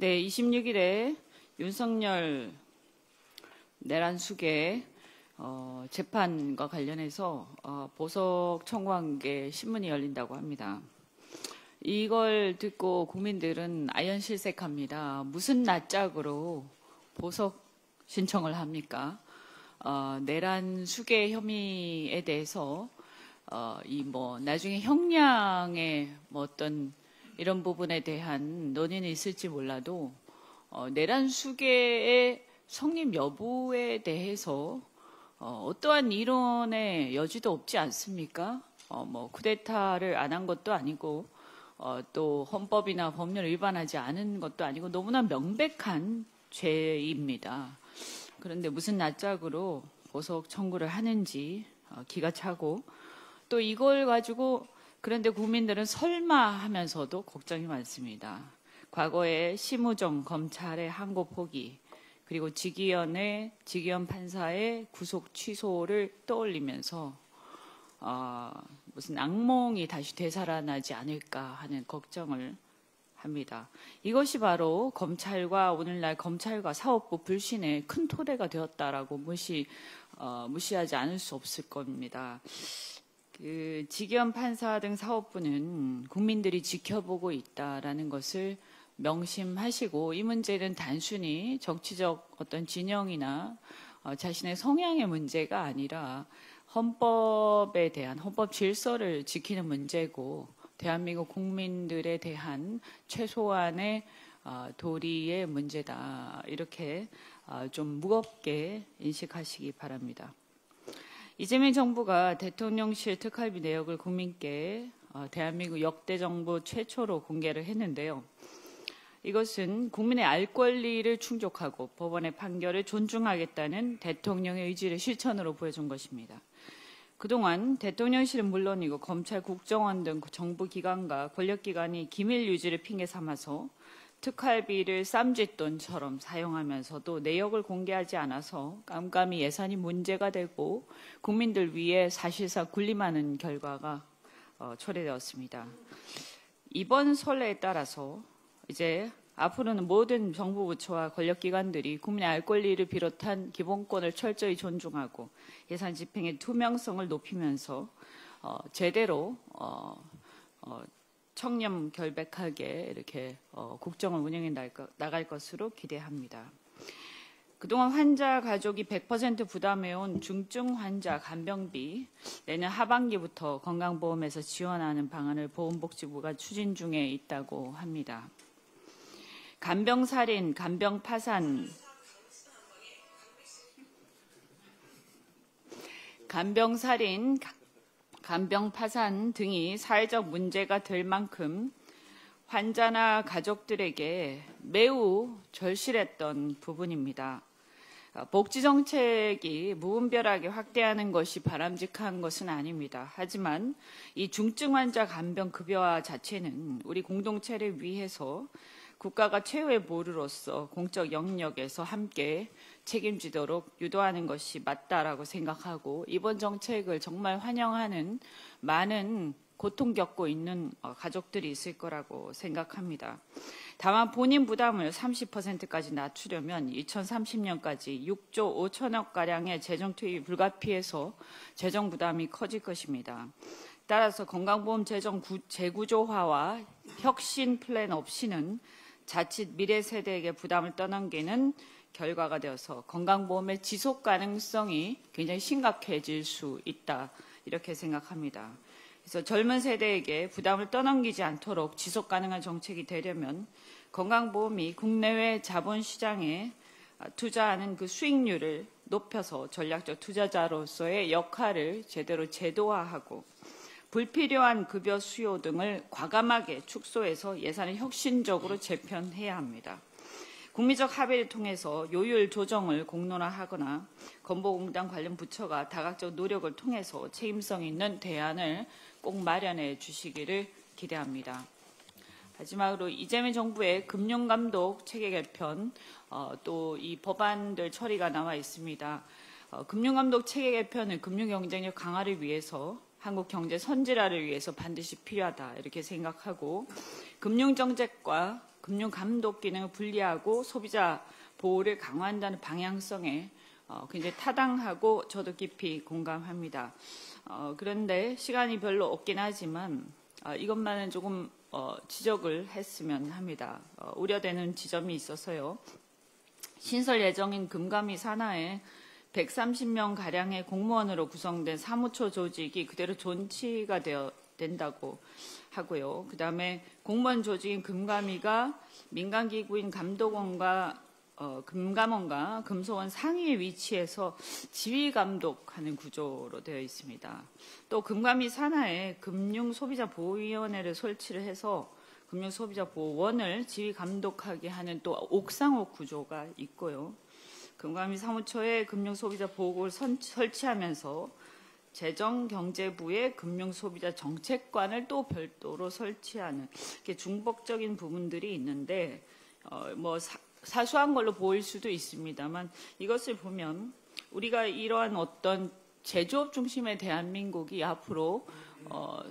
네, 26일에 윤석열 내란숙의 재판과 관련해서 보석 청구한 게 신문이 열린다고 합니다. 이걸 듣고 국민들은 아연실색합니다. 무슨 낯짝으로 보석 신청을 합니까? 내란숙의 혐의에 대해서 나중에 형량의 어떤 이런 부분에 대한 논의는 있을지 몰라도 내란숙의 성립 여부에 대해서 어떠한 이론의 여지도 없지 않습니까? 쿠데타를 안 한 것도 아니고 또 헌법이나 법률을 위반하지 않은 것도 아니고 너무나 명백한 죄입니다. 그런데 무슨 낯짝으로 보석 청구를 하는지 기가 차고 또 이걸 가지고 그런데 국민들은 설마 하면서도 걱정이 많습니다. 과거에 심우정 검찰의 항고 포기 그리고 지기현 판사의 구속 취소를 떠올리면서 무슨 악몽이 다시 되살아나지 않을까 하는 걱정을 합니다. 이것이 바로 오늘날 검찰과 사법부 불신의 큰 토대가 되었다라고 무시하지 않을 수 없을 겁니다. 지기현 판사 등 사법부는 국민들이 지켜보고 있다라는 것을 명심하시고 이 문제는 단순히 정치적 어떤 진영이나 자신의 성향의 문제가 아니라 헌법에 대한 헌법 질서를 지키는 문제고 대한민국 국민들에 대한 최소한의 도리의 문제다. 이렇게 좀 무겁게 인식하시기 바랍니다. 이재명 정부가 대통령실 특활비 내역을 국민께 대한민국 역대 정부 최초로 공개를 했는데요. 이것은 국민의 알 권리를 충족하고 법원의 판결을 존중하겠다는 대통령의 의지를 실천으로 보여준 것입니다. 그동안 대통령실은 물론이고 검찰, 국정원 등 정부기관과 권력기관이 기밀 유지를 핑계 삼아서 특활비를 쌈짓돈처럼 사용하면서도 내역을 공개하지 않아서 깜깜이 예산이 문제가 되고 국민들 위에 사실상 군림하는 결과가 초래되었습니다. 이번 선례에 따라서 이제 앞으로는 모든 정부 부처와 권력기관들이 국민의 알 권리를 비롯한 기본권을 철저히 존중하고 예산 집행의 투명성을 높이면서 제대로 청렴결백하게 이렇게 국정을 운영해 나갈 것으로 기대합니다. 그동안 환자 가족이 100% 부담해온 중증 환자 간병비 내년 하반기부터 건강보험에서 지원하는 방안을 보건복지부가 추진 중에 있다고 합니다. 간병살인, 간병파산 등이 사회적 문제가 될 만큼 환자나 가족들에게 매우 절실했던 부분입니다. 복지정책이 무분별하게 확대하는 것이 바람직한 것은 아닙니다. 하지만 이 중증 환자 간병급여화 자체는 우리 공동체를 위해서 국가가 최후의 보루로서 공적 영역에서 함께 책임지도록 유도하는 것이 맞다라고 생각하고 이번 정책을 정말 환영하는 많은 고통 겪고 있는 가족들이 있을 거라고 생각합니다. 다만 본인 부담을 30%까지 낮추려면 2030년까지 6조 5천억가량의 재정 투입이 불가피해서 재정 부담이 커질 것입니다. 따라서 건강보험 재정 재구조화와 혁신 플랜 없이는 자칫 미래 세대에게 부담을 떠넘기는 결과가 되어서 건강보험의 지속 가능성이 굉장히 심각해질 수 있다. 이렇게 생각합니다. 그래서 젊은 세대에게 부담을 떠넘기지 않도록 지속 가능한 정책이 되려면 건강보험이 국내외 자본시장에 투자하는 그 수익률을 높여서 전략적 투자자로서의 역할을 제대로 제도화하고 불필요한 급여 수요 등을 과감하게 축소해서 예산을 혁신적으로 재편해야 합니다. 국민적 합의를 통해서 요율 조정을 공론화하거나 건보공단 관련 부처가 다각적 노력을 통해서 책임성 있는 대안을 꼭 마련해 주시기를 기대합니다. 마지막으로 이재명 정부의 금융감독 체계 개편 또 이 법안들 처리가 나와 있습니다. 금융감독 체계 개편은 금융경쟁력 강화를 위해서 한국 경제 선진화를 위해서 반드시 필요하다 이렇게 생각하고 금융정책과 금융 감독 기능을 분리하고 소비자 보호를 강화한다는 방향성에 굉장히 타당하고 저도 깊이 공감합니다. 그런데 시간이 별로 없긴 하지만 이것만은 조금 지적을 했으면 합니다. 우려되는 지점이 있어서요. 신설 예정인 금감위 산하에 130명 가량의 공무원으로 구성된 사무처 조직이 그대로 존치가 된다고 하고요. 그다음에 공무원 조직인 금감위가 민간기구인 감독원과 금감원과 금소원 상위에 위치해서 지휘 감독하는 구조로 되어 있습니다. 또 금감위 산하에 금융소비자보호위원회를 설치를 해서 금융소비자보호원을 지휘 감독하게 하는 또 옥상옥 구조가 있고요. 금감위 사무처에 금융소비자보호국을 설치하면서 재정경제부의 금융소비자정책관을 또 별도로 설치하는 중복적인 부분들이 있는데 사소한 걸로 보일 수도 있습니다만 이것을 보면 우리가 이러한 어떤 제조업 중심의 대한민국이 앞으로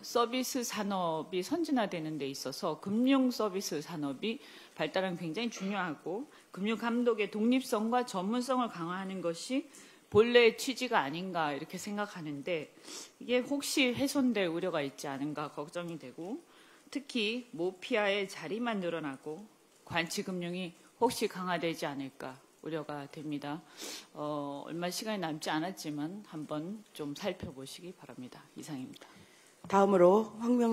서비스 산업이 선진화되는 데 있어서 금융 서비스 산업이 발달하는 굉장히 중요하고 금융 감독의 독립성과 전문성을 강화하는 것이 본래의 취지가 아닌가 이렇게 생각하는데 이게 혹시 훼손될 우려가 있지 않은가 걱정이 되고 특히 모피아의 자리만 늘어나고 관치금융이 혹시 강화되지 않을까 우려가 됩니다. 얼마 시간이 남지 않았지만 한번 좀 살펴보시기 바랍니다. 이상입니다. 다음으로 황명